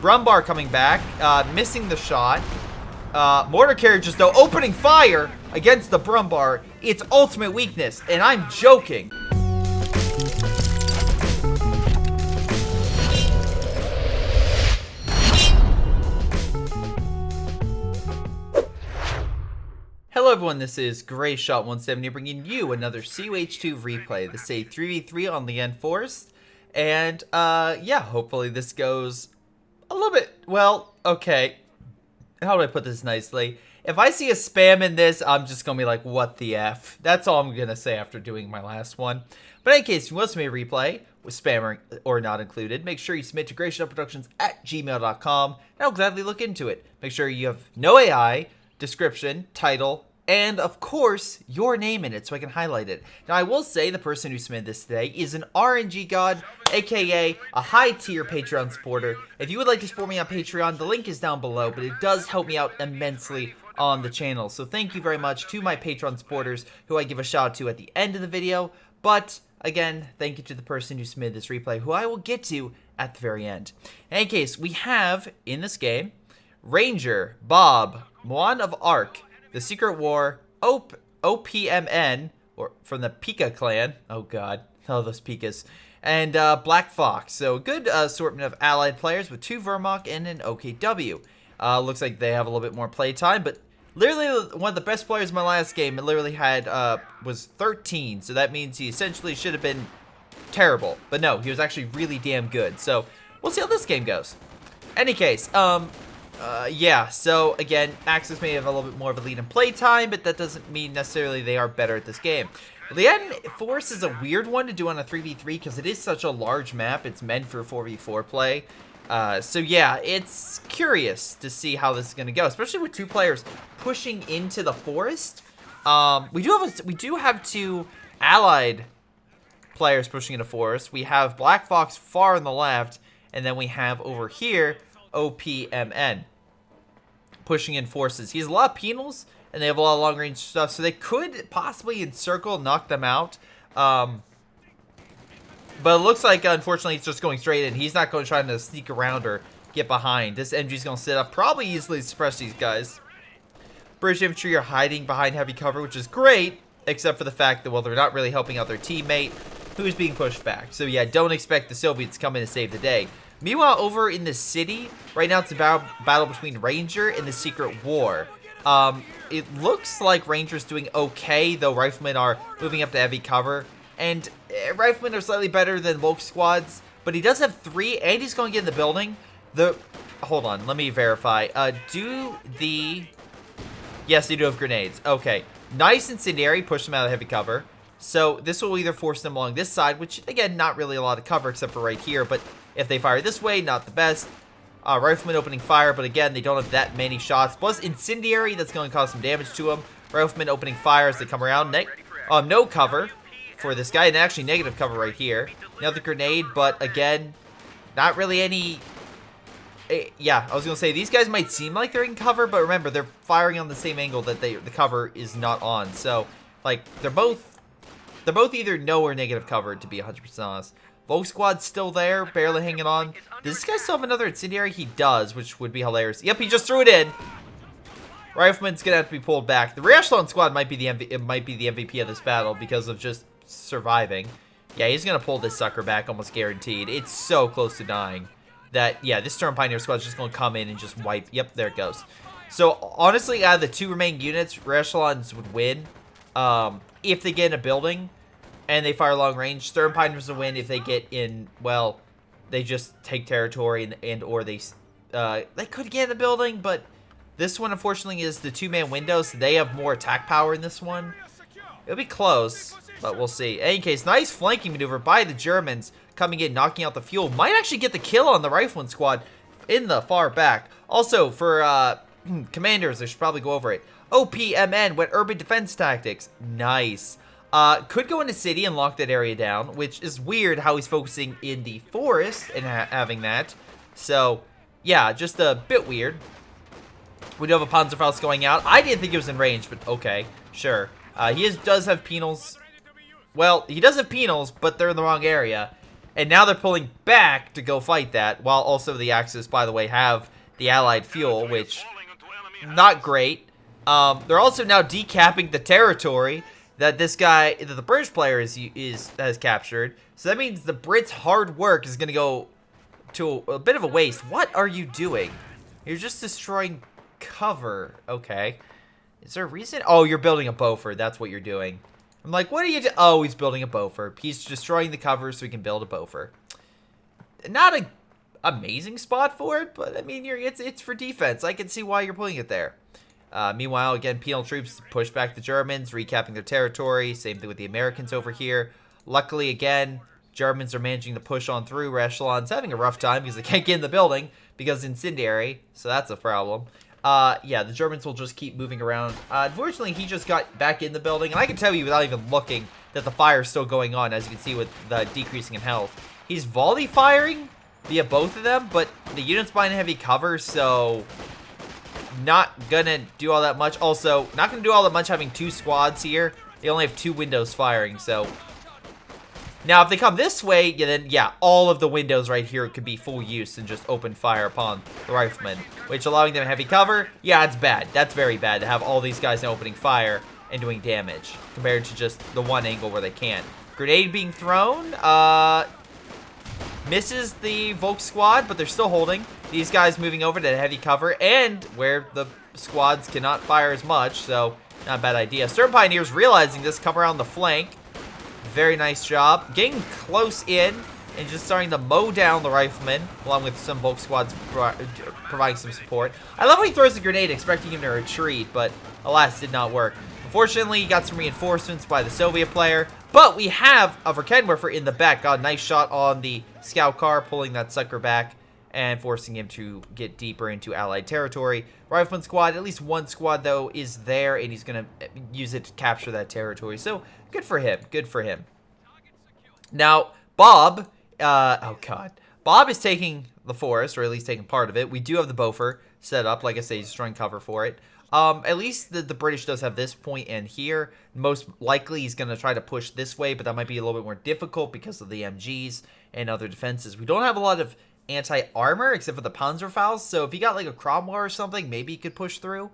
Brumbar coming back, missing the shot. Mortar carriages, though, opening fire against the Brumbar. Its ultimate weakness, and I'm joking. Hello everyone, this is Greyshot170 bringing you another COH2 replay. This is a 3v3 on the End Forest. And, yeah, hopefully this goes a little bit, well, okay. How do I put this nicely? If I see a spam in this, I'm just gonna be like, what the F? That's all I'm gonna say after doing my last one. But in any case, if you want to submit a replay, with spam or not included, make sure you submit to greyshotproductions at gmail.com, and I'll gladly look into it. Make sure you have no AI, description, title, and of course, your name in it so I can highlight it. Now, I will say the person who submitted this today is an RNG god, aka a high tier Patreon supporter. If you would like to support me on Patreon, the link is down below, but it does help me out immensely on the channel. So thank you very much to my Patreon supporters who I give a shout out to at the end of the video. But again, thank you to the person who submitted this replay, who I will get to at the very end. In any case, we have in this game Ranger, Bob, Moan of Ark, The Secret War, OPMN, or from the Pika clan. Oh god, oh those Pikas. And Black Fox. So good assortment of allied players with 2 Vermok and an OKW. Looks like they have a little bit more playtime, but literally one of the best players in my last game, it literally had, was 13. So that means he essentially should have been terrible. But no, he was actually really damn good. So we'll see how this game goes. Any case, yeah, so again, Axis may have a little bit more of a lead in playtime, but that doesn't mean necessarily they are better at this game. The End Forest is a weird one to do on a 3v3 because it is such a large map. It's meant for 4v4 play. So yeah, it's curious to see how this is going to go, especially with 2 players pushing into the forest. We do have 2 allied players pushing into forest. We have Black Fox far on the left, and then we have over here OPMN pushing in forces. He has a lot of penals, and they have a lot of long-range stuff, so they could possibly encircle, knock them out. But it looks like, unfortunately, it's just going straight in. He's not going to try to sneak around or get behind. This MG's going to sit up, probably easily suppress these guys. British infantry are hiding behind heavy cover, which is great, except for the fact that, well, they're not really helping out their teammate, who's being pushed back. So, yeah, don't expect the Soviets to come in and save the day. Meanwhile, over in the city, right now it's a battle between Ranger and the Secret War. It looks like Ranger's doing okay, though Riflemen are moving up to heavy cover. And Riflemen are slightly better than Volk squads, but he does have 3, and he's going to get in the building. Hold on, let me verify. Yes, they do have grenades. Okay, nice incendiary, push them out of heavy cover. So this will either force them along this side, which, again, not really a lot of cover except for right here, but if they fire this way, not the best. Rifleman opening fire, but again, they don't have that many shots. Plus, incendiary, that's going to cause some damage to them. Rifleman opening fire as they come around. No cover for this guy, and actually negative cover right here. Another grenade, but again, not really any... Yeah, I was going to say, these guys might seem like they're in cover, but remember, they're firing on the same angle that the cover is not on. So, like, they're both either no or negative cover, to be 100% honest. Volk squad's still there, barely hanging on. Does this guy still have another incendiary? He does, which would be hilarious. Yep, he just threw it in. Rifleman's gonna have to be pulled back. The rear echelon squad might be the MVP of this battle because of just surviving. Yeah, he's gonna pull this sucker back, almost guaranteed. It's so close to dying that, yeah, this Storm Pioneer squad's just gonna come in and just wipe. Yep, there it goes. So honestly, out of the 2 remaining units, rear echelons would win if they get in a building and they fire long range. Stern Pioneers will win if they get in, well, they just take territory and or they could get in the building, but this one unfortunately is the 2-man window, so they have more attack power in this one. It'll be close, but we'll see. In any case, nice flanking maneuver by the Germans coming in, knocking out the fuel. Might actually get the kill on the Rifleman squad in the far back. Also, for commanders, I should probably go over it. OPMN went urban defense tactics. Nice. Could go into city and lock that area down, which is weird how he's focusing in the forest and having that. So, yeah, just a bit weird. We do have a Panzerfaust going out. I didn't think it was in range, but okay, sure. He does have penals. Well, he does have penals, but they're in the wrong area. And now they're pulling back to go fight that, while also the Axis, by the way, have the allied fuel, which, not great. They're also now decapping the territory that this guy, that the British player has captured. So that means the Brits' hard work is going to go to a bit of a waste. What are you doing? You're just destroying cover. Okay. Is there a reason? Oh, you're building a Beaufort. That's what you're doing. I'm like, what are you doing? Oh, he's building a Beaufort. He's destroying the cover so he can build a Beaufort. Not an amazing spot for it, but I mean, it's for defense. I can see why you're putting it there. Meanwhile, again, penal troops push back the Germans, recapping their territory. Same thing with the Americans over here. Luckily, again, Germans are managing to push on through. Echelon's having a rough time because they can't get in the building because incendiary, so that's a problem. Yeah, the Germans will just keep moving around. Unfortunately, he just got back in the building, and I can tell you without even looking that the fire is still going on, as you can see with the decreasing in health. He's volley firing via both of them, but the unit's behind heavy cover, so not gonna do all that much. Also, not gonna do all that much having two squads here. They only have two windows firing, so now if they come this way, then yeah, all of the windows right here could be full use and just open fire upon the riflemen, which allowing them heavy cover, yeah, it's bad. That's very bad to have all these guys now opening fire and doing damage compared to just the one angle where they can't. Grenade being thrown, misses the Volk squad, but they're still holding. These guys moving over to heavy cover and where the squads cannot fire as much, so not a bad idea. Stern Pioneers realizing this, come around the flank. Very nice job. Getting close in and just starting to mow down the riflemen, along with some Volk squads providing some support. I love when he throws the grenade expecting him to retreat, but alas, did not work. Unfortunately, he got some reinforcements by the Soviet player, but we have a Verkenwerfer in the back. Got a nice shot on the scout car, pulling that sucker back and forcing him to get deeper into Allied territory. Rifleman squad, at least one squad, though, is there, and he's going to use it to capture that territory. So, good for him. Good for him. Now, Bob, oh, God. Bob is taking the forest, or at least taking part of it. We do have the Beaufort set up. Like I say, he's destroying cover for it. At least the British does have this point and here. Most likely, he's going to try to push this way, but that might be a little bit more difficult because of the MGs and other defenses. We don't have a lot of anti-armor except for the Panzerfaust, so if he got like a Cromwell or something, maybe he could push through.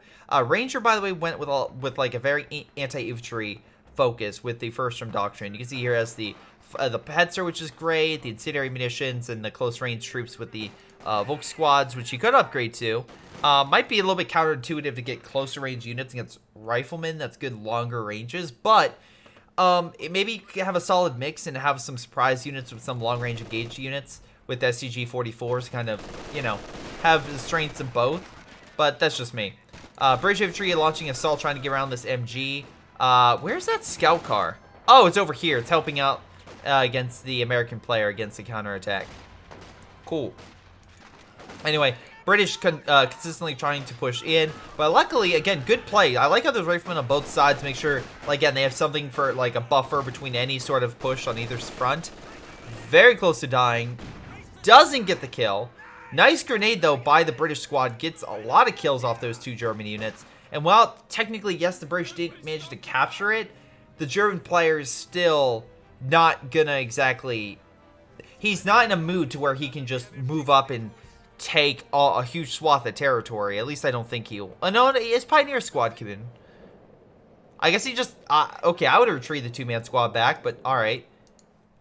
Ranger, by the way, went with like a very anti-infantry focus with the First Term Doctrine. You can see here as the Hetzer, which is great, the incendiary munitions, and the close range troops with the Volk squads, which you could upgrade to. Might be a little bit counterintuitive to get closer range units against riflemen. That's good longer ranges, but maybe have a solid mix and have some surprise units with some long range engaged units with SCG 44s, kind of, you know, have the strengths of both. But that's just me. British infantry launching assault, trying to get around this MG. Where's that scout car? Oh, it's over here. It's helping out against the American player against the counterattack. Cool. Anyway, British consistently trying to push in, but luckily, again, good play. I like how there's riflemen on both sides to make sure, like, again, they have something for, like, a buffer between any sort of push on either front. Very close to dying. Doesn't get the kill. Nice grenade, though, by the British squad. Gets a lot of kills off those two German units. And while, technically, yes, the British did manage to capture it, the German player is still not gonna exactly... He's not in a mood to where he can just move up and take a huge swath of territory. At least I don't think he'll... no, his Pioneer squad come in. I guess he just... okay, I would have retreated the two-man squad back, but alright.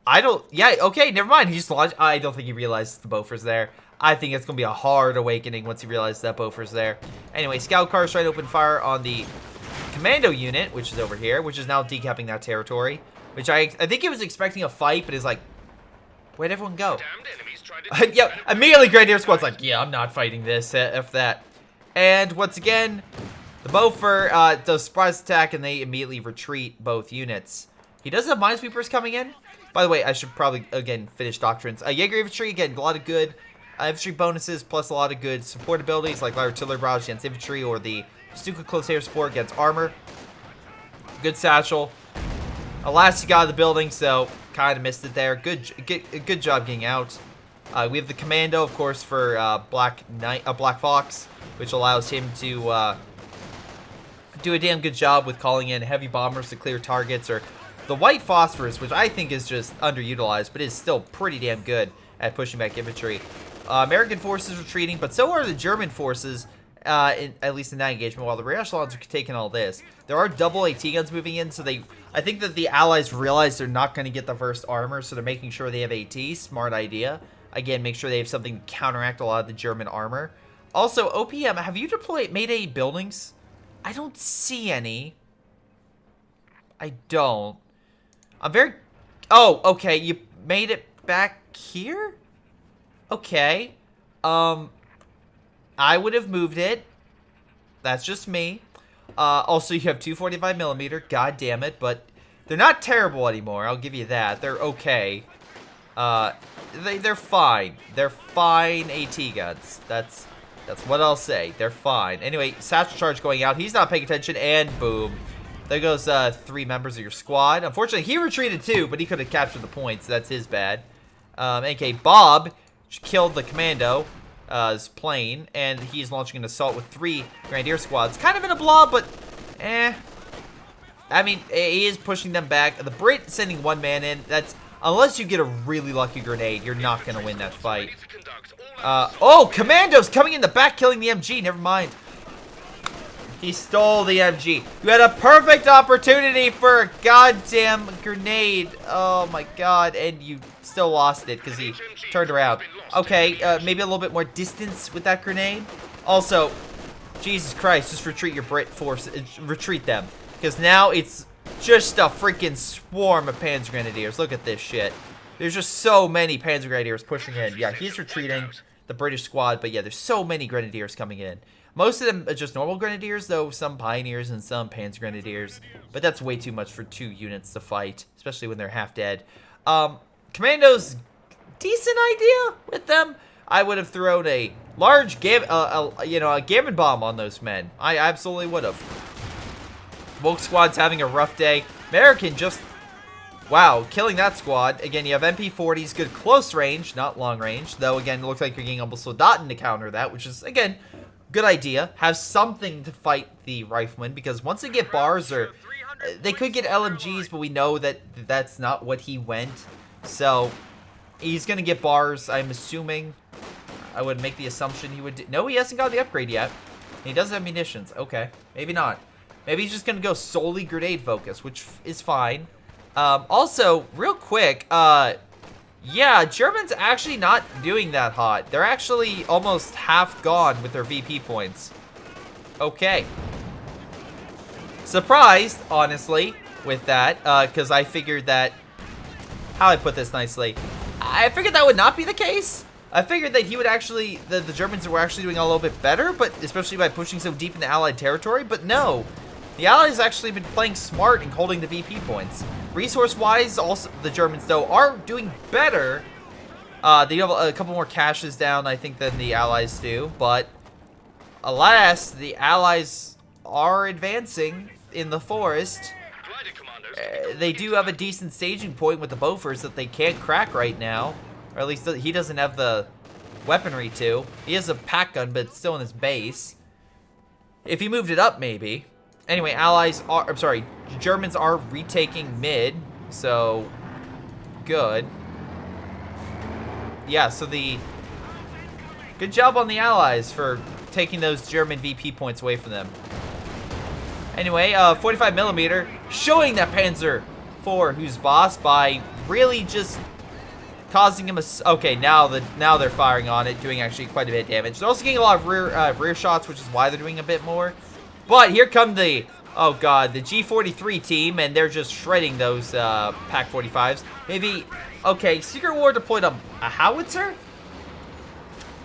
I don't... Yeah, okay, never mind. He just launched... I don't think he realized the Beaufort's there. I think it's going to be a hard awakening once he realizes that Beaufort's there. Anyway, scout cars trying to open fire on the commando unit, which is over here, which is now decapping that territory. Which I think he was expecting a fight, but is like, where'd everyone go? Yeah, immediately Grenadier Squad's like, yeah, I'm not fighting this, F that. And once again, the Beaufort does surprise attack, and they immediately retreat both units. He does have Minesweepers coming in. By the way, I should probably, again, finish Doctrines. Jaeger Infantry, again, a lot of good infantry bonuses, plus a lot of good support abilities, like artillery barrage against infantry, or the Stuka Close Air support against armor. Good satchel. Alas, he got out of the building, so kind of missed it there. Good job getting out. We have the Commando, of course, for Black Fox, which allows him to do a damn good job with calling in heavy bombers to clear targets, or The white phosphorus, which I think is just underutilized, but is still pretty damn good at pushing back infantry. American forces retreating, but so are the German forces, at least in that engagement, while the rear echelons are taking all this. There are double AT guns moving in, so I think that the Allies realize they're not going to get the first armor, so they're making sure they have AT. Smart idea. Again, make sure they have something to counteract a lot of the German armor. Also, OPM, have you made any buildings? I don't see any. I don't. I'm very... Oh, okay, you made it back here? Okay. I would have moved it. That's just me. Also, you have 245mm. God damn it, but they're not terrible anymore. I'll give you that. They're okay. They're fine. They're fine AT guns. That's what I'll say. They're fine. Anyway, satchel charge going out. He's not paying attention, and boom. There goes 3 members of your squad. Unfortunately, he retreated too, but he could have captured the points. That's his bad. AK Bob killed the commando. His plane, and he's launching an assault with 3 Grenadier squads. Kind of in a blob, but I mean, he is pushing them back. The Brit sending 1 man in. That's unless you get a really lucky grenade, you're not gonna win that fight. Oh, commandos coming in the back, killing the MG. Never mind. He stole the MG. You had a perfect opportunity for a goddamn grenade. Oh my god, and you still lost it because he turned around. Okay, maybe a little bit more distance with that grenade. Also, Jesus Christ, just retreat your Brit force. Retreat them. Because now it's just a freaking swarm of Panzer Grenadiers. Look at this shit. There's just so many Panzer Grenadiers pushing in. Yeah, he's retreating the British squad, but yeah, there's so many Grenadiers coming in. Most of them are just normal Grenadiers, though some Pioneers and some Panzer Grenadiers. But that's way too much for 2 units to fight, especially when they're half dead. Commandos, decent idea with them. I would have thrown a large a gammon bomb on those men. I absolutely would have. Volk squad's having a rough day. American just, wow, killing that squad. Again, you have MP40s, good close range, not long range. Though, again, it looks like you're getting almost Soldaten to counter that, which is, again, good idea. Have something to fight the riflemen, because once they get bars, or they could get LMGs, but we know that that's not what he went. So, he's going to get bars, I'm assuming. I would make the assumption he would... No, he hasn't got the upgrade yet. He doesn't have munitions. Okay, maybe not. Maybe he's just going to go solely grenade focus, which is fine. Also, real quick, yeah, Germans actually not doing that hot. They're actually almost half gone with their VP points. Okay. Surprised, honestly, with that, because I figured that... How do I put this nicely? I figured that would not be the case. I figured that he would actually... The Germans were actually doing a little bit better, but especially by pushing so deep into Allied territory, but no. The Allies actually been playing smart and holding the VP points. Resource-wise, also the Germans, though, are doing better. They have a couple more caches down, I think, than the Allies do. But, alas, the Allies are advancing in the forest. They do have a decent staging point with the Bofors that they can't crack right now. Or at least he doesn't have the weaponry to. He has a pack gun, but it's still in his base. If he moved it up, maybe. Anyway, Germans are retaking mid, so good. Yeah, so good job on the Allies for taking those German VP points away from them. Anyway, 45mm, showing that Panzer IV who's boss by really just causing him a... Okay, now they're firing on it, doing actually quite a bit of damage. They're also getting a lot of rear shots, which is why they're doing a bit more. But here come the, oh god, the G43 team, and they're just shredding those Pack 45s. Maybe, okay, Secret War deployed a howitzer?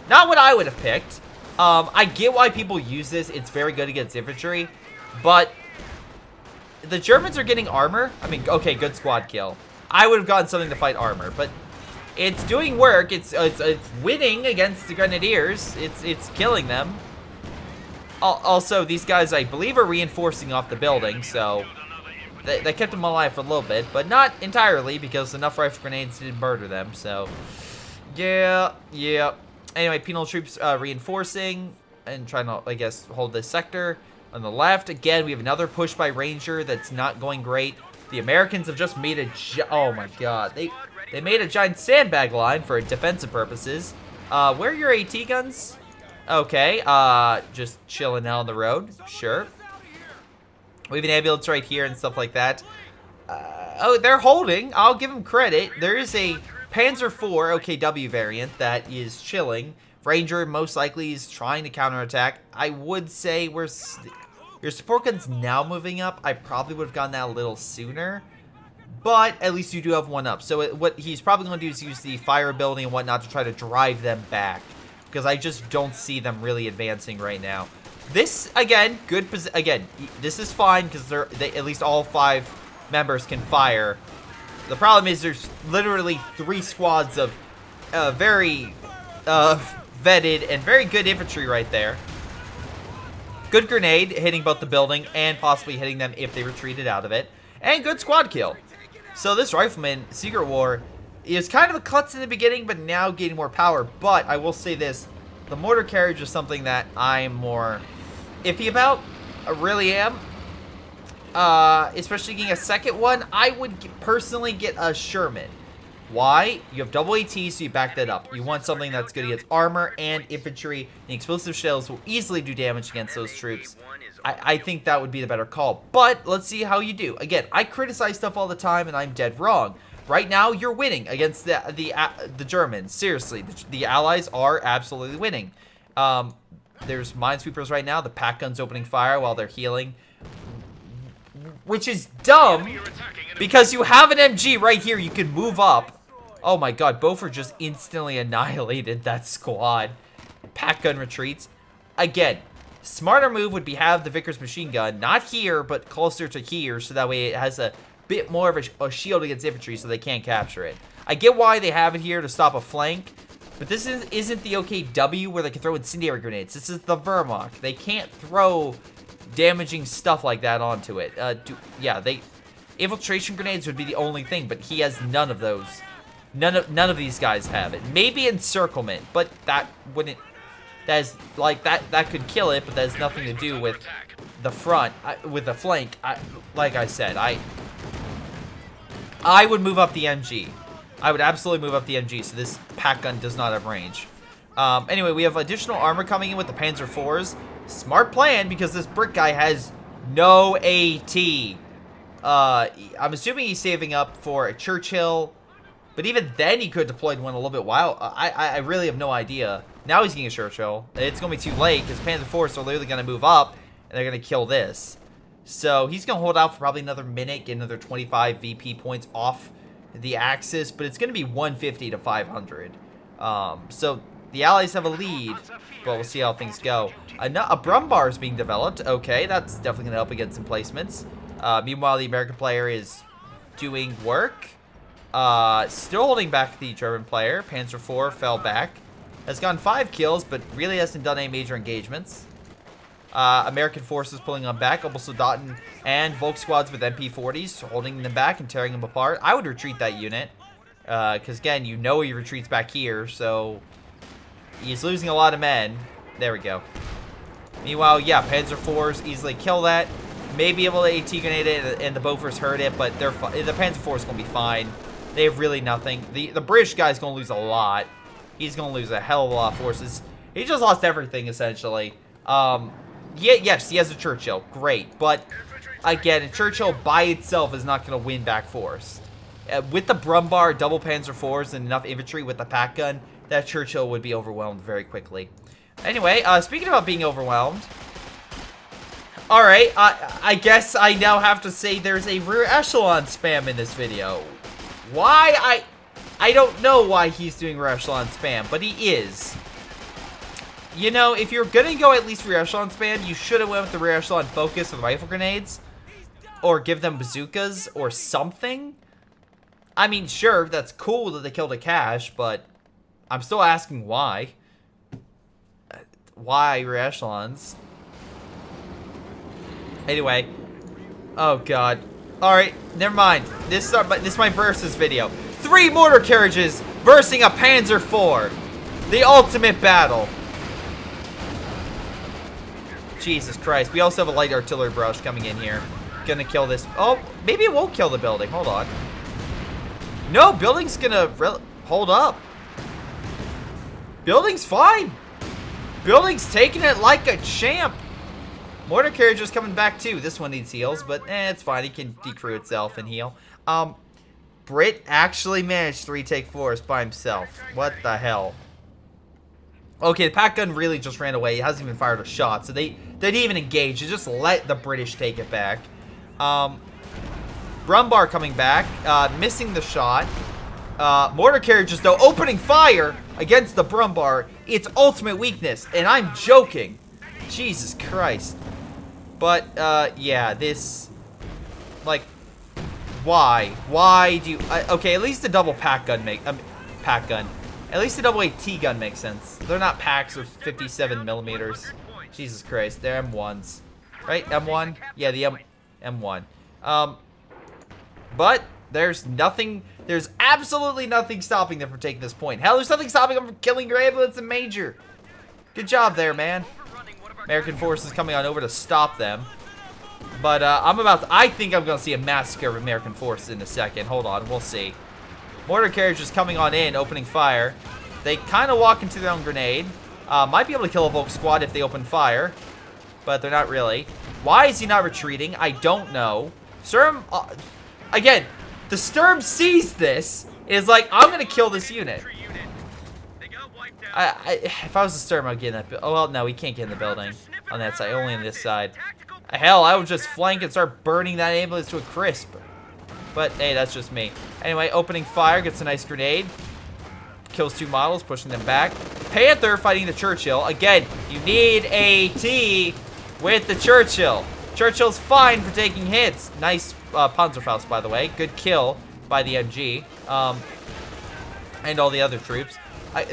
Not what I would have picked. I get why people use this. It's very good against infantry. But the Germans are getting armor. I mean, okay, good squad kill. I would have gotten something to fight armor, but it's doing work. It's winning against the Grenadiers. It's killing them. Also, these guys, I believe, are reinforcing off the building, so they kept them alive for a little bit, but not entirely, because enough rifle grenades didn't murder them, so yeah. Anyway, penal troops reinforcing and trying to, I guess, hold this sector. On the left, again, we have another push by Ranger that's not going great. The Americans have just made oh my god. They made a giant sandbag line for defensive purposes. Where are your AT guns? Okay, just chilling out on the road. Sure. We have an ambulance right here and stuff like that. Oh, they're holding. I'll give them credit. There is a Panzer IV OKW variant that is chilling. Ranger most likely is trying to counterattack. I would say your support gun's now moving up. I probably would have gotten that a little sooner. But at least you do have one up. So what he's probably going to do is use the fire ability and whatnot to try to drive them back. Because I just don't see them really advancing right now. This, again, again, this is fine because they at least all 5 members can fire. The problem is there's literally 3 squads of very vetted and very good infantry right there. Good grenade hitting both the building and possibly hitting them if they retreated out of it. And good squad kill. So this rifleman, Secret War, is kind of a klutz in the beginning, but now gaining more power. But I will say this, the mortar carriage is something that I'm more iffy about. I really am. Especially getting a second one, I would personally get a Sherman. Why? You have double AT, so you back that up. You want something that's good against armor and infantry. And explosive shells will easily do damage against those troops. I think that would be the better call. But let's see how you do. Again, I criticize stuff all the time, and I'm dead wrong. Right now, you're winning against the Germans. Seriously, the Allies are absolutely winning. There's minesweepers right now. The pack gun's opening fire while they're healing. Which is dumb, because you have an MG right here. You can move up. Oh my god, Beaufort just instantly annihilated that squad. Pack gun retreats. Again, smarter move would be have the Vickers machine gun, not here, but closer to here, so that way it has a bit more of a shield against infantry so they can't capture it. I get why they have it here to stop a flank, but this isn't the OKW where they can throw incendiary grenades. This is the Wehrmacht. They can't throw damaging stuff like that onto it. Infiltration grenades would be the only thing, but he has none of those. None of these guys have it. Maybe encirclement, but that wouldn't. That could kill it, but that has nothing to do with the front, with the flank. Like I said, I would move up the MG. I would absolutely move up the MG, so this pack gun does not have range. Anyway, we have additional armor coming in with the Panzer IVs. Smart plan, because this brick guy has no AT. I'm assuming he's saving up for a Churchill, but even then he could have deployed one a little bit while. I really have no idea. Now he's getting a Churchill. It's going to be too late, because Panzer IVs are literally going to move up, and they're going to kill this. So he's going to hold out for probably another minute, get another 25 VP points off the Axis, but it's going to be 150 to 500. So the Allies have a lead, but we'll see how things go. A Brumbar is being developed. Okay, that's definitely going to help against emplacements. Meanwhile, the American player is doing work. Still holding back the German player. Panzer IV fell back. Has gotten 5 kills, but really hasn't done any major engagements. American forces pulling on back. Soldaten and Volk squads with MP40s holding them back and tearing them apart. I would retreat that unit. Because, again, you know he retreats back here, so he's losing a lot of men. There we go. Meanwhile, yeah, Panzer IVs easily kill that. May be able to AT grenade it, and the Beauforts hurt it, but the Panzer IV is going to be fine. They have really nothing. The British guy's going to lose a lot. He's going to lose a hell of a lot of forces. He just lost everything, essentially. Yes, he has a Churchill. Great. But, again, a Churchill by itself is not going to win back force. With the Brumbar, double Panzer IVs, and enough infantry with the pack gun, that Churchill would be overwhelmed very quickly. Anyway, speaking about being overwhelmed. Alright, I guess I now have to say there's a rear echelon spam in this video. Why? I don't know why he's doing rear echelon spam, but he is. You know, if you're gonna go at least rear echelon spam, you should have went with the rear echelon focus with rifle grenades. Or give them bazookas or something. I mean, sure, that's cool that they killed a cache, but I'm still asking why. Why rear echelons? Anyway. Oh, God. Alright, never mind. This is my versus video. 3 mortar carriages versus a Panzer IV. The ultimate battle. Jesus Christ. We also have a light artillery barrage coming in here. gonna kill this. Oh, maybe it won't kill the building. Hold on. No, building's gonna hold up. Building's fine. Building's taking it like a champ. Mortar carriage is coming back too. This one needs heals, but it's fine. He can decrew itself and heal. Brit actually managed to retake forest by himself. What the hell? Okay, the pack gun really just ran away. He hasn't even fired a shot, so they didn't even engage. They just let the British take it back. Brumbar coming back, missing the shot. Mortar carriages, though, opening fire against the Brumbar. Its ultimate weakness, and I'm joking. Jesus Christ. But, yeah, this, like, why? Why do you, okay, at least the double pack gun pack gun. At least the double AT gun makes sense. They're not packs with 57 millimeters. Jesus Christ, they're M1s. Right, M1? Yeah, the M1. But there's absolutely nothing stopping them from taking this point. Hell, there's nothing stopping them from killing your ambulance and major. Good job there, man. American forces coming on over to stop them. But I think I'm gonna see a massacre of American forces in a second. Hold on, we'll see. Mortar carriage is coming on in, opening fire. They kind of walk into their own grenade. Might be able to kill a Volk squad if they open fire, but they're not really. Why is he not retreating? I don't know. Sturm, again, the Sturm sees this, is like, I'm gonna kill this unit. If I was a Sturm, I'd get in that. Oh well, no, we can't get in the building on that side. Only on this side. Hell, I would just flank and start burning that ambulance to a crisp. But hey, that's just me. Anyway, opening fire, gets a nice grenade. Kills 2 models, pushing them back. Panther fighting the Churchill. Again, you need AT with the Churchill. Churchill's fine for taking hits. Nice Panzerfaust, by the way. Good kill by the MG. And all the other troops.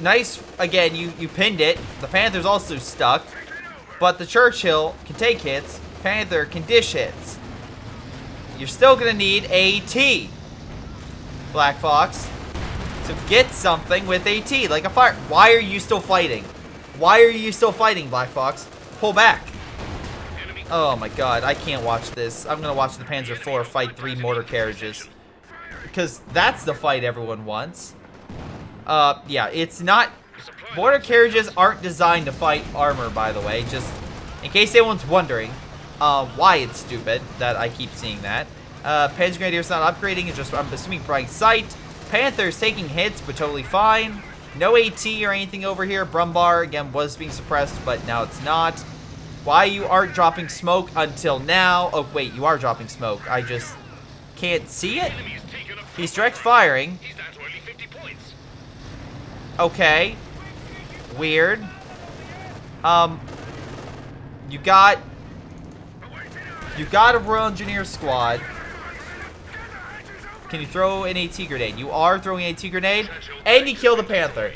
Nice, again, you pinned it. The Panther's also stuck. But the Churchill can take hits. Panther can dish hits. You're still gonna need AT, Black Fox, to get something with AT, like a fire. Why are you still fighting? Why are you still fighting, Black Fox? Pull back. Oh my god, I can't watch this. I'm gonna watch the Panzer IV fight 3 mortar carriages. Because that's the fight everyone wants. Yeah, it's not... Mortar carriages aren't designed to fight armor, by the way. Just in case anyone's wondering why it's stupid that I keep seeing that. Panzer Grenadier's not upgrading. It's just, I'm assuming, bright sight. Panther's taking hits, but totally fine. No AT or anything over here. Brumbar, again, was being suppressed, but now it's not. Why you aren't dropping smoke until now? Oh, wait, you are dropping smoke. I just can't see it. He's direct firing. Okay. Weird. You got a Royal Engineer squad. Can you throw an AT grenade? You are throwing an AT grenade, and you kill the Panther.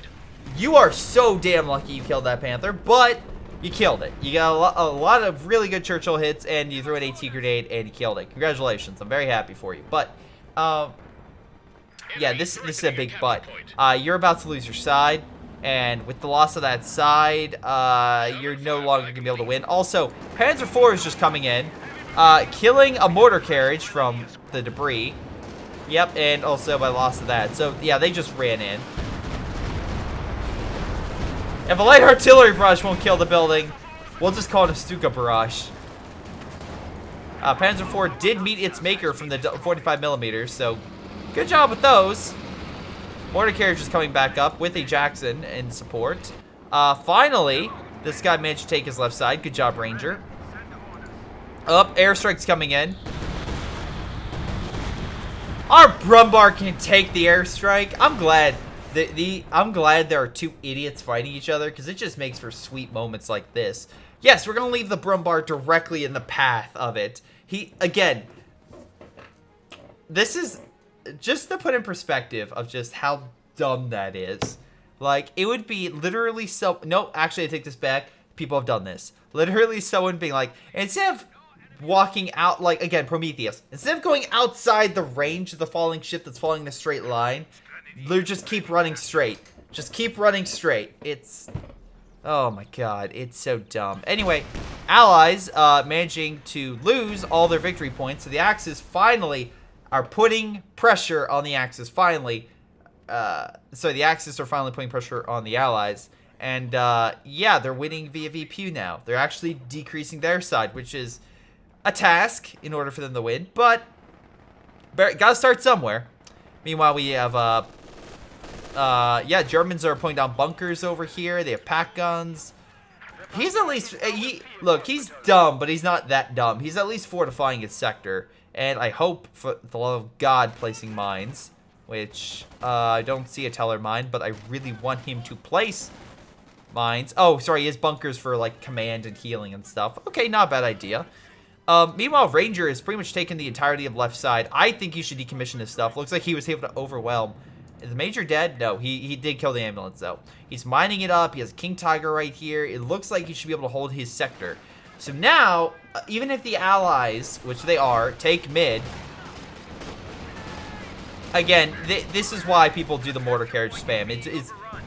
You are so damn lucky you killed that Panther, but you killed it. You got a lot of really good Churchill hits, and you threw an AT grenade, and you killed it. Congratulations. I'm very happy for you. But, yeah, this is a big but. You're about to lose your side. And with the loss of that side, you're no longer going to be able to win. Also, Panzer IV is just coming in, killing a mortar carriage from the debris. Yep, and also by loss of that. So, yeah, they just ran in. If a light artillery barrage won't kill the building, we'll just call it a Stuka barrage. Panzer IV did meet its maker from the 45 millimeters, so good job with those. Mortar carriage is coming back up with a Jackson in support. Finally, this guy managed to take his left side. Good job, Ranger. Up, airstrike's coming in. Our Brumbar can take the airstrike. I'm glad I'm glad there are 2 idiots fighting each other, because it just makes for sweet moments like this. Yes, we're gonna leave the Brumbar directly in the path of it. Again, this is just to put in perspective of just how dumb that is. Like, it would be literally no, actually, I take this back. People have done this. Literally someone being like, instead of walking out, like, again, Prometheus, instead of going outside the range of the falling ship that's falling in a straight line, they just keep running straight. Just keep running straight. It's, oh my god, it's so dumb. Anyway, allies managing to lose all their victory points. So the Axis finally are putting pressure on the Axis. Finally. So the Axis are finally putting pressure on the allies. And, yeah, they're winning via VPU now. They're actually decreasing their side, which is a task in order for them to win. But, gotta start somewhere. Meanwhile, we have, yeah, Germans are putting down bunkers over here. They have pack guns. He's at least, look, he's dumb, but he's not that dumb. He's at least fortifying his sector. And I hope, for the love of God, placing mines. Which, I don't see a teller mine, but I really want him to place mines. Oh, sorry, he has bunkers for, like, command and healing and stuff. Okay, not a bad idea. Meanwhile, Ranger has pretty much taken the entirety of left side. I think he should decommission his stuff. Looks like he was able to overwhelm. Is the Major dead? No, he did kill the ambulance, though. He's mining it up. He has King Tiger right here. It looks like he should be able to hold his sector. So now, even if the allies, which they are, take mid... Again, this is why people do the mortar carriage spam.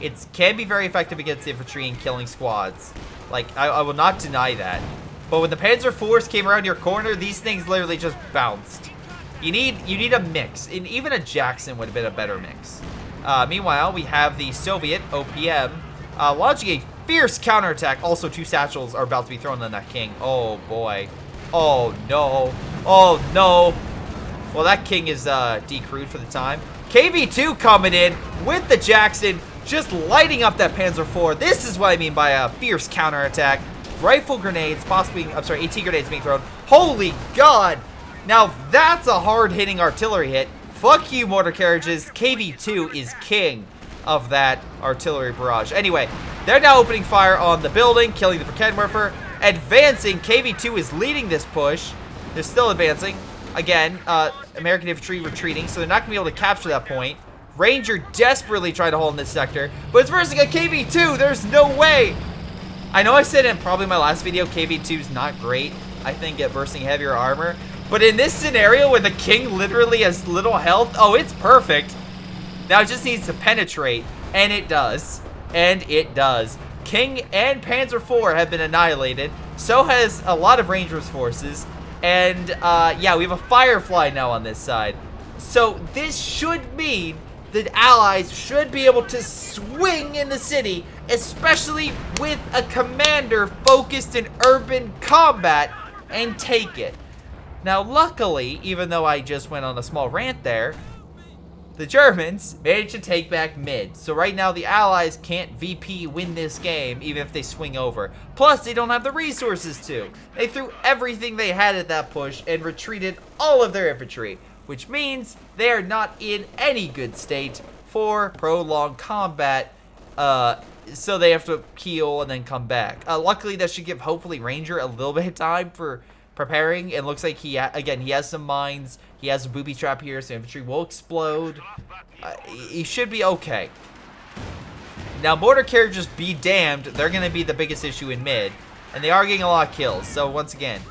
It can be very effective against infantry and killing squads. Like, I will not deny that. But when the Panzer IVs came around your corner, these things literally just bounced. You need a mix. And even a Jackson would have been a better mix. Meanwhile, we have the Soviet OPM launching a fierce counterattack. Also, 2 satchels are about to be thrown on that king. Oh, boy. Oh, no. Oh, no. Well, that king is decrewed for the time. KV-2 coming in with the Jackson, just lighting up that Panzer IV. This is what I mean by a fierce counterattack. Rifle grenades, possibly, I'm sorry, AT grenades being thrown. Holy God! Now, that's a hard-hitting artillery hit. Fuck you, mortar carriages. KV-2 is king of that artillery barrage. Anyway, they're now opening fire on the building, killing the Verkehrwerfer. Advancing, KV-2 is leading this push. They're still advancing. Again, American infantry retreating, so they're not going to be able to capture that point. Ranger desperately trying to hold in this sector, but it's versing a KV-2. There's no way. I know I said in probably my last video, KV-2 is not great, I think, at versing heavier armor. But in this scenario, where the king literally has little health, oh, it's perfect. Now it just needs to penetrate, and it does. And it does. King and Panzer IV have been annihilated. So has a lot of Rangers' forces. And, yeah, we have a Firefly now on this side. So, this should mean that allies should be able to swing in the city, especially with a commander focused in urban combat, and take it. Now, luckily, even though I just went on a small rant there, the Germans managed to take back mid. So right now, the allies can't VP win this game, even if they swing over. Plus, they don't have the resources to. They threw everything they had at that push and retreated all of their infantry, which means they are not in any good state for prolonged combat. So they have to heal and then come back. Luckily, that should give, hopefully, Ranger a little bit of time for preparing. It looks like he has some mines. He has a booby trap here, so infantry will explode. He should be okay. Now, mortar carriages be damned. They're going to be the biggest issue in mid. And they are getting a lot of kills. So, once again,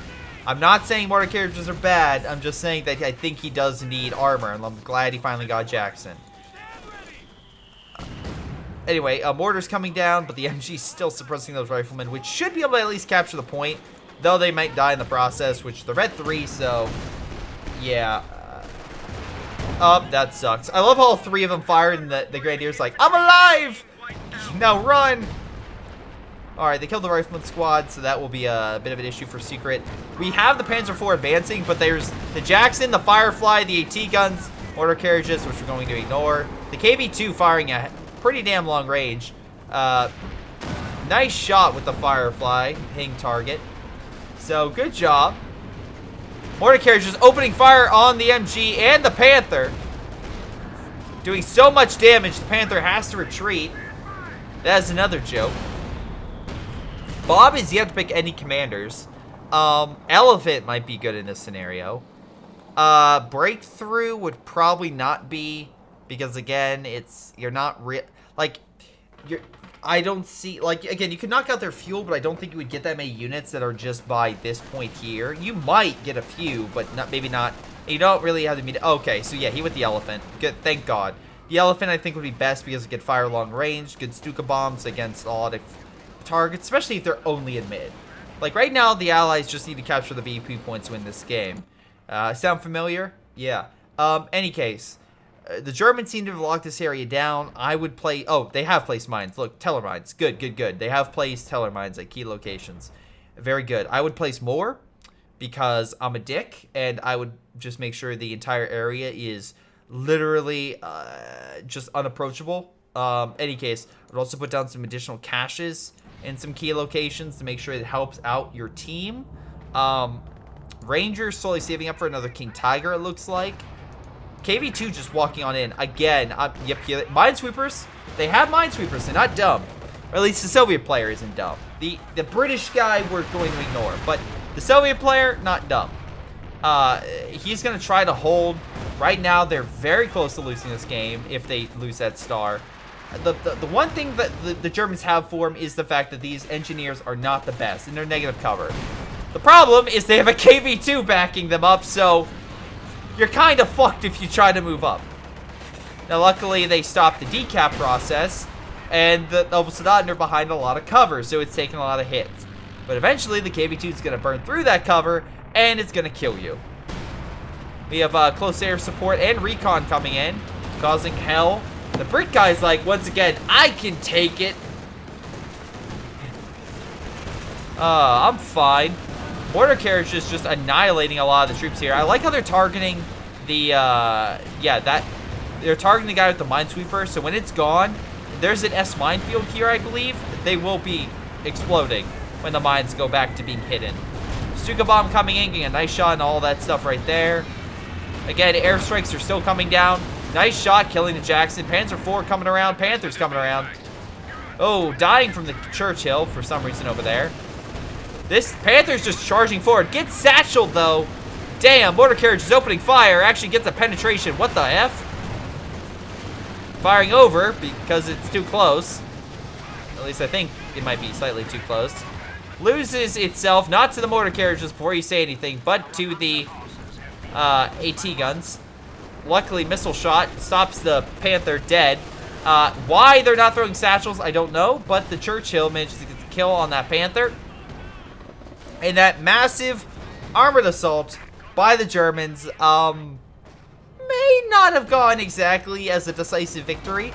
I'm not saying mortar carriages are bad. I'm just saying that I think he does need armor. And I'm glad he finally got Jackson. Anyway, mortar's coming down, but the MG's still suppressing those riflemen, which should be able to at least capture the point. Though they might die in the process, which they're at 3, so... Yeah. Oh, that sucks. I love how all 3 of them fired and the Grenadier's like, I'm alive! Now run! Alright, they killed the Rifleman squad, so that will be a bit of an issue for Secret. We have the Panzer IV advancing, but there's the Jackson, the Firefly, the AT guns, mortar carriages, which we're going to ignore. The KV-2 firing at pretty damn long range. Nice shot with the Firefly, hitting target. So, good job. Mortar carriages opening fire on the MG and the Panther. Doing so much damage, the Panther has to retreat. That is another joke. Bob is yet to pick any commanders. Elephant might be good in this scenario. Breakthrough would probably not be, because again, you're not I don't see, like, again, you could knock out their fuel, but I don't think you would get that many units that are just by this point here. You might get a few, but maybe not. You don't really have to meet. Okay, so yeah, he with the Elephant. Good, thank God. The Elephant, I think, would be best because it could fire long range, good Stuka bombs against a lot of targets, especially if they're only in mid. Like, right now, the Allies just need to capture the VP points to win this game. Sound familiar? Yeah. Any case, the Germans seem to have locked this area down. I would play... Oh, they have placed mines. Look, teller mines. Good, good, good. They have placed teller mines at key locations. Very good. I would place more because I'm a dick, and I would just make sure the entire area is literally just unapproachable. Any case, I would also put down some additional caches in some key locations to make sure it helps out your team. Rangers slowly saving up for another King Tiger, it looks like. KV2 just walking on in. Again, yep, Minesweepers. They have Minesweepers. They're not dumb. Or at least the Soviet player isn't dumb. The British guy we're going to ignore. But the Soviet player, not dumb. He's going to try to hold. Right now, they're very close to losing this game if they lose that star. The one thing that the Germans have for them is the fact that these engineers are not the best, and they're negative cover. The problem is they have a KV2 backing them up, so you're kind of fucked if you try to move up. Now, luckily, they stopped the decap process, and the Soldaten are behind a lot of cover, so it's taking a lot of hits. But eventually, the KV2 is going to burn through that cover, and it's going to kill you. We have close air support and recon coming in, causing hell. The Brit guy's like, once again, I can take it. I'm fine. Mortar carriage is just annihilating a lot of the troops here. I like how they're targeting the, they're targeting the guy with the minesweeper. So when it's gone, there's an S minefield here, I believe. They will be exploding when the mines go back to being hidden. Stuka bomb coming in, getting a nice shot and all that stuff right there. Again, airstrikes are still coming down. Nice shot, killing the Jackson. Panzer IV coming around. Panthers coming around. Oh, dying from the Churchill for some reason over there. This Panther's just charging forward. Gets satcheled, though. Damn, mortar carriage is opening fire. Actually gets a penetration. What the F? Firing over because it's too close. At least I think it might be slightly too close. Loses itself, not to the mortar carriages before you say anything, but to the AT guns. Luckily, missile shot stops the Panther dead. Why they're not throwing satchels, I don't know. But the Churchill manages to get the kill on that Panther. And that massive armored assault by the Germans may not have gone exactly as a decisive victory.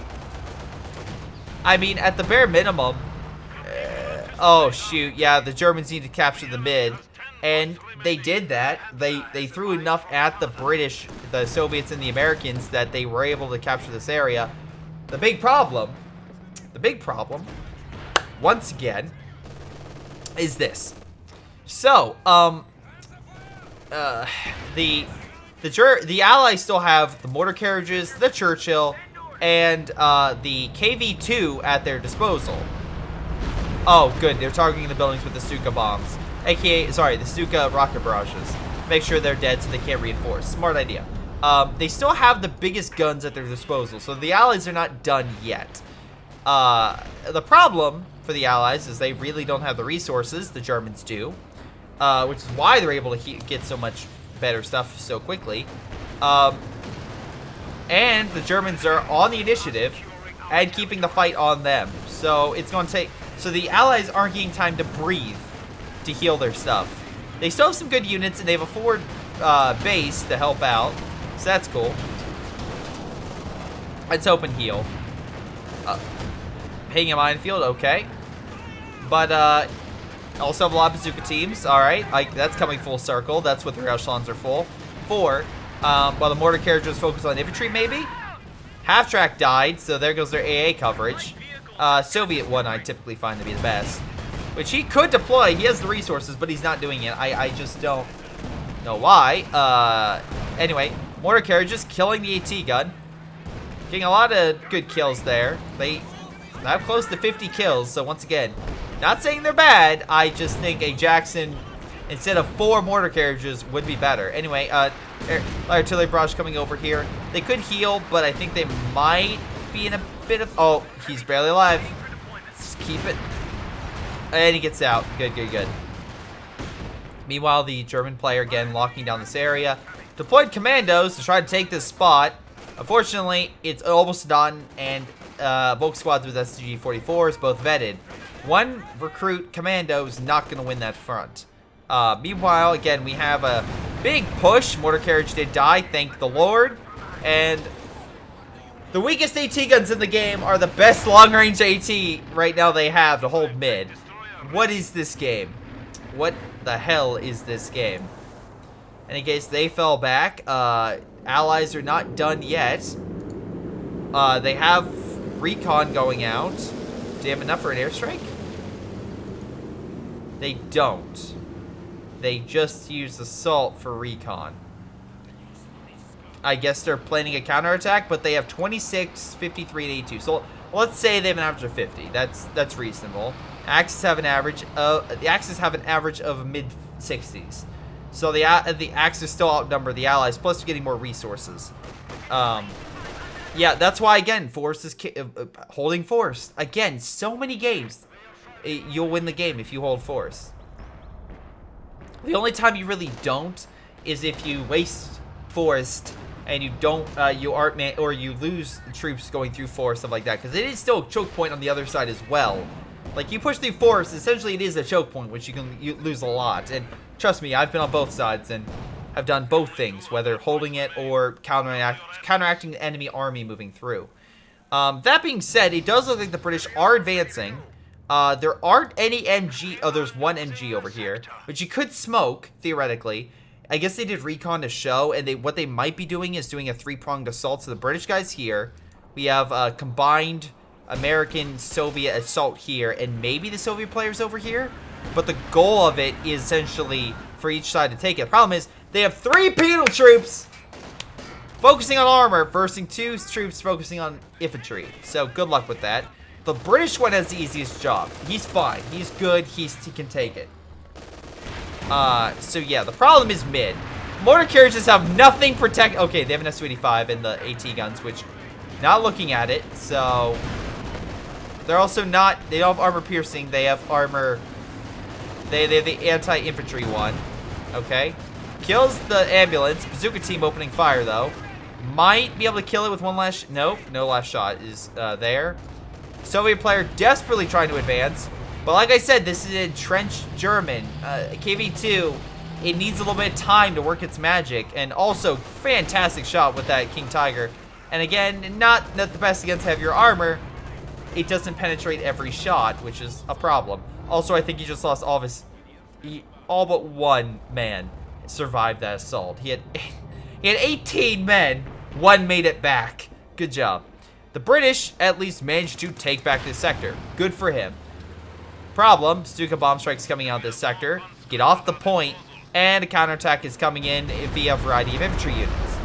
I mean, at the bare minimum... oh, shoot. Yeah, the Germans need to capture the mid. And they did that. They threw enough at the British, the Soviets, and the Americans that they were able to capture this area. The big problem, once again, is this. So, the Allies still have the mortar carriages, the Churchill, and the KV2 at their disposal. Oh, good. They're targeting the buildings with the Stuka bombs. AKA, sorry, the Stuka rocket barrages. Make sure they're dead so they can't reinforce. Smart idea. They still have the biggest guns at their disposal, so the Allies are not done yet. The problem for the Allies is they really don't have the resources. The Germans do. Which is why they're able to get so much better stuff so quickly. And the Germans are on the initiative and keeping the fight on them. So it's going to take... So the Allies aren't getting time to breathe to heal their stuff. They still have some good units, and they have a forward base to help out. So that's cool. Let's hope and heal. Hitting a minefield, okay. But also have a lot of bazooka teams. All right, that's coming full circle. That's what their echelons are full for. While the mortar carriages focus on infantry, maybe. Half track died, so there goes their AA coverage. Soviet one I typically find to be the best, which he could deploy. He has the resources, but he's not doing it. I just don't know why. Anyway, mortar carriages killing the AT gun. Getting a lot of good kills there. They have close to 50 kills, so once again, not saying they're bad. I just think a Jackson, instead of 4 mortar carriages, would be better. Anyway, artillery barrage coming over here. They could heal, but I think they might be in a bit of... Oh, he's barely alive. Let's keep it. And he gets out. Good, good, good. Meanwhile, the German player, again, locking down this area. Deployed commandos to try to take this spot. Unfortunately, it's almost done, and both squads with SG-44s, both vetted. One recruit commando is not going to win that front. Meanwhile, again, we have a big push. Mortar carriage did die, thank the Lord. And the weakest AT guns in the game are the best long-range AT right now they have to hold mid. What is this game? What the hell is this game? In any case, they fell back. Allies are not done yet. They have recon going out. Do they have enough for an airstrike? They don't. They just use assault for recon. I guess they're planning a counterattack, but they have 26, 53, and 82. So let's say they have an average of 50. That's reasonable. Axis have an average of mid 60s. So the Axis still outnumber the Allies, plus getting more resources. Yeah, that's why, again, Force is holding Force. Again, so many games, you'll win the game if you hold Force. The only time you really don't is if you waste Forest and you don't, or you lose troops going through Forest, stuff like that, because it is still a choke point on the other side as well. Like, you push through Forest, essentially it is a choke point, which you lose a lot. And trust me, I've been on both sides and have done both things, whether holding it or counteracting the enemy army moving through. That being said, it does look like the British are advancing. There aren't any MG. Oh, there's one MG over here, which you could smoke, theoretically. I guess they did recon to show, and what they might be doing is doing a three-pronged assault. So the British guys here. We have a combined American-Soviet assault here, and maybe the Soviet players over here. But the goal of it is essentially for each side to take it. The problem is, they have 3 penal troops focusing on armor versus 2 troops focusing on infantry. So good luck with that. The British one has the easiest job. He's fine. He's good. He can take it. So yeah, the problem is mid. Mortar carriages have nothing protect. Okay, they have an Su-85 and the AT guns, which not looking at it. So they're also not. They don't have armor piercing. They have armor. They have the anti-infantry one. Okay. Kills the ambulance. Bazooka team opening fire, though. Might be able to kill it with one last... Nope. No last shot is there. Soviet player desperately trying to advance. But like I said, this is entrenched German. KV-2, it needs a little bit of time to work its magic. And also, fantastic shot with that King Tiger. And again, not the best against heavier armor. It doesn't penetrate every shot, which is a problem. Also, I think he just lost all of his... all but one man survived that assault. He had 18 men. One made it back. Good job. The British at least managed to take back this sector. Good for him. Problem, Stuka bomb strikes coming out this sector. Get off the point, and a counterattack is coming in via a variety of infantry units.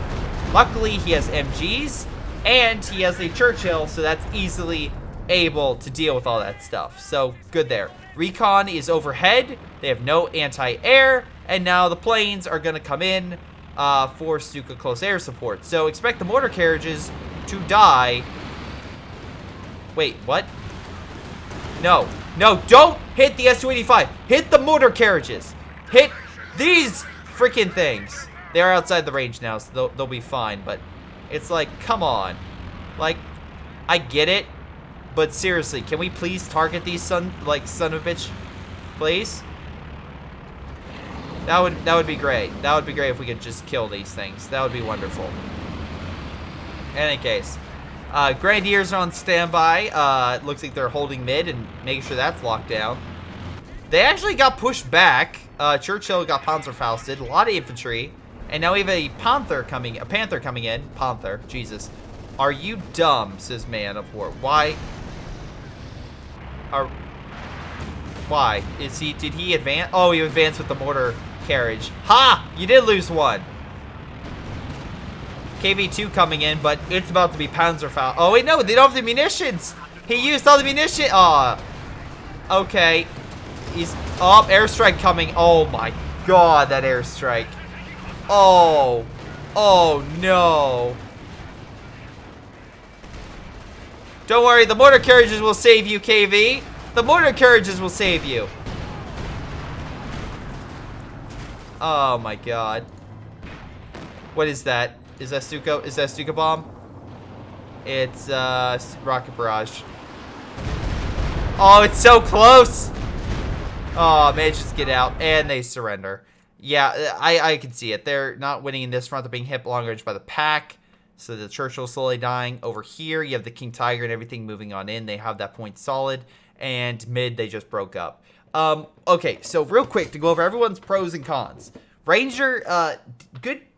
Luckily, he has MGs, and he has a Churchill, so that's easily able to deal with all that stuff. So, good there. Recon is overhead. They have no anti-air, and now the planes are going to come in for Stuka close air support. So, expect the mortar carriages to die. Wait, what? No. No, don't hit the Su-85. Hit the mortar carriages. Hit these freaking things. They are outside the range now, so they'll be fine. But it's like, come on. Like, I get it. But seriously, can we please target these son of a bitch? Please? That would be great. That would be great if we could just kill these things. That would be wonderful. In any case, Grenadiers are on standby. Looks like they're holding mid and making sure that's locked down. They actually got pushed back. Churchill got Panzerfausted. A lot of infantry. And now we have a Panther coming in. Panther. Jesus. Are you dumb, says Man of War. Why? Why? Did he advance? Oh, he advanced with the mortar carriage. Ha! You did lose one. KV-2 coming in, but it's about to be Panzerfaust. Oh, wait, no, they don't have the munitions. He used all the munitions. Aw. Okay. Airstrike coming. Oh, my God, that airstrike. Oh. Oh, no. Don't worry, the mortar carriages will save you, KV. The mortar carriages will save you. Oh my God. What is that? Is that Stuka? Is that Stuka bomb? It's rocket barrage. Oh, it's so close. Oh, managed to get out, and they surrender. Yeah, I can see it. They're not winning in this front. They're being hit long range by the pack. So the Churchill's slowly dying. Over here, you have the King Tiger and everything moving on in. They have that point solid. And mid, they just broke up. Okay, so real quick to go over everyone's pros and cons. Ranger,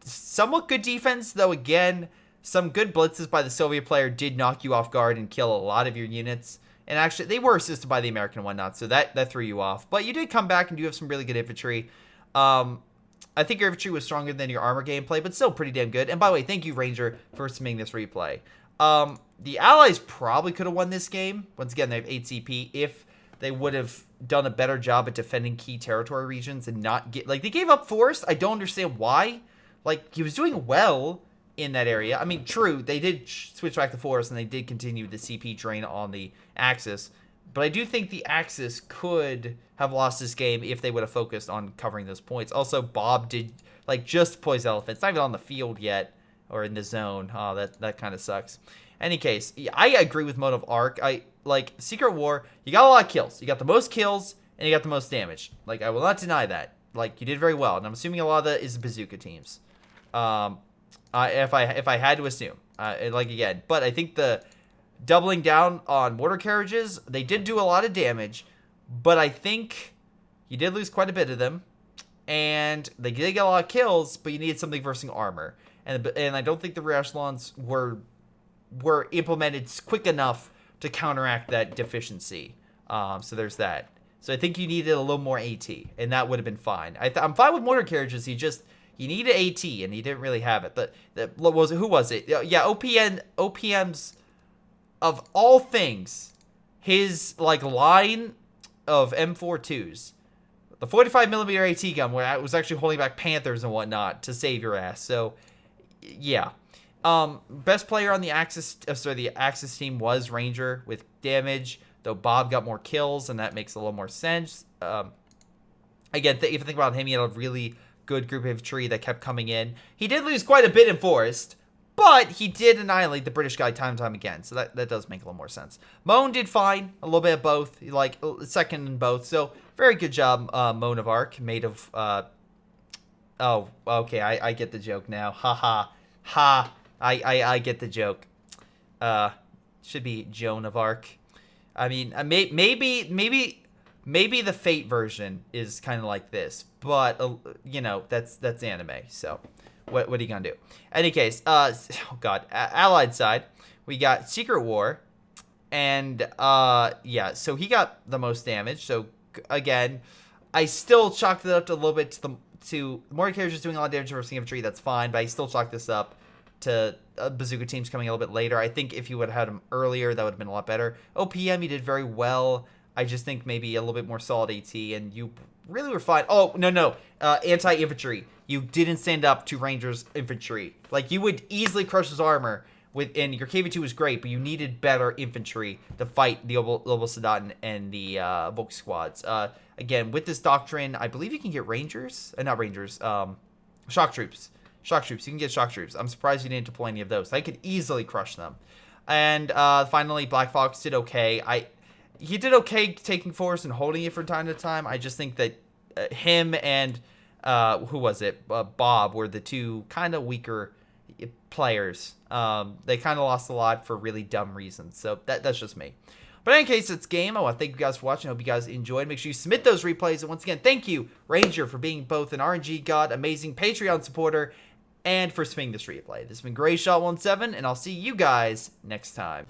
somewhat good defense, though again, some good blitzes by the Soviet player did knock you off guard and kill a lot of your units. And actually, they were assisted by the American and whatnot, so that threw you off. But you did come back and you have some really good infantry. I think your infantry was stronger than your armor gameplay, but still pretty damn good. And by the way, thank you, Ranger, for submitting this replay. The Allies probably could have won this game. Once again, they have 8 CP. If they would have done a better job at defending key territory regions and not get... Like, they gave up Forest. I don't understand why. Like, he was doing well in that area. I mean, true, they did switch back to Forest, and they did continue the CP drain on the Axis. But I do think the Axis could have lost this game if they would have focused on covering those points. Also, Bob did, like, just poise elephants. Not even on the field yet, or in the zone. Oh, that kind of sucks. Any case, I agree with Mode of Arc. Like, Secret War, you got a lot of kills. You got the most kills, and you got the most damage. Like, I will not deny that. Like, you did very well. And I'm assuming a lot of that is bazooka teams. If I had to assume. Like, again. But I think the doubling down on mortar carriages, they did do a lot of damage. But I think you did lose quite a bit of them. And they did get a lot of kills, but you needed something versus armor. And I don't think the rear echelons were implemented quick enough to counteract that deficiency. So there's that. So I think you needed a little more AT, and that would have been fine. I'm fine with mortar carriages. He needed AT, and he didn't really have it. Who was it? Yeah, OPM's, of all things, his like line of M42s, the 45mm AT gun, where I was actually holding back Panthers and whatnot to save your ass. So, yeah. Best player on the Axis, the Axis team was Ranger with damage, though Bob got more kills, and that makes a little more sense. Again, if you think about him, he had a really good group of infantry that kept coming in. He did lose quite a bit in Forest, but he did annihilate the British guy time and time again, so that does make a little more sense. Moan did fine, a little bit of both, like second in both, so very good job, Moan of Arc, made of, oh, okay, I get the joke now, ha. I get the joke. Should be Joan of Arc. I mean, maybe the Fate version is kind of like this, but you know, that's anime. So, what are you gonna do? Any case, oh god, Allied side, we got Secret War, and yeah, so he got the most damage. So again, I still chalked it up to a little bit to more characters doing a lot of damage versus infantry. That's fine, but I still chalked this up to bazooka teams coming a little bit later. I think if you would have had him earlier, that would have been a lot better. OPM, he did very well. I just think maybe a little bit more solid AT, and you really were fine. Oh, no. Anti-infantry. You didn't stand up to Rangers infantry. Like, you would easily crush his armor, and your KV2 was great, but you needed better infantry to fight the Obosoldaten and the Volk squads. Again, with this doctrine, I believe you can get Rangers. Not Rangers. Shock troops. Shock troops. You can get shock troops. I'm surprised you didn't deploy any of those. I could easily crush them. And finally, Black Fox did okay. He did okay taking Forest and holding it from time to time. I just think that him and who was it? Bob were the two kind of weaker players. They kind of lost a lot for really dumb reasons. So that's just me. But in any case, it's game. I want to thank you guys for watching. I hope you guys enjoyed. Make sure you submit those replays. And once again, thank you, Ranger, for being both an RNG god, amazing Patreon supporter, and for submitting this replay. This has been Greyshot17, and I'll see you guys next time.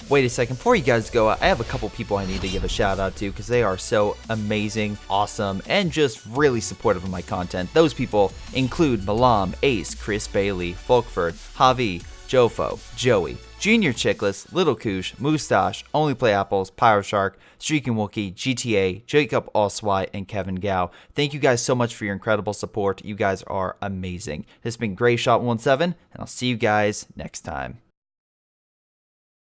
Wait a second, before you guys go, I have a couple people I need to give a shout out to because they are so amazing, awesome, and just really supportive of my content. Those people include Milam, Ace, Chris Bailey, Folkvard, Javi, Jfoe, Joey, jrchicklis, Little Koosh, Mustaach, Onlyplayapples, PyroShark, Streakingwookie, GTA, Jakub, Ocwieja, and Kevin Gao. Thank you guys so much for your incredible support. You guys are amazing. This has been Greyshot17, and I'll see you guys next time.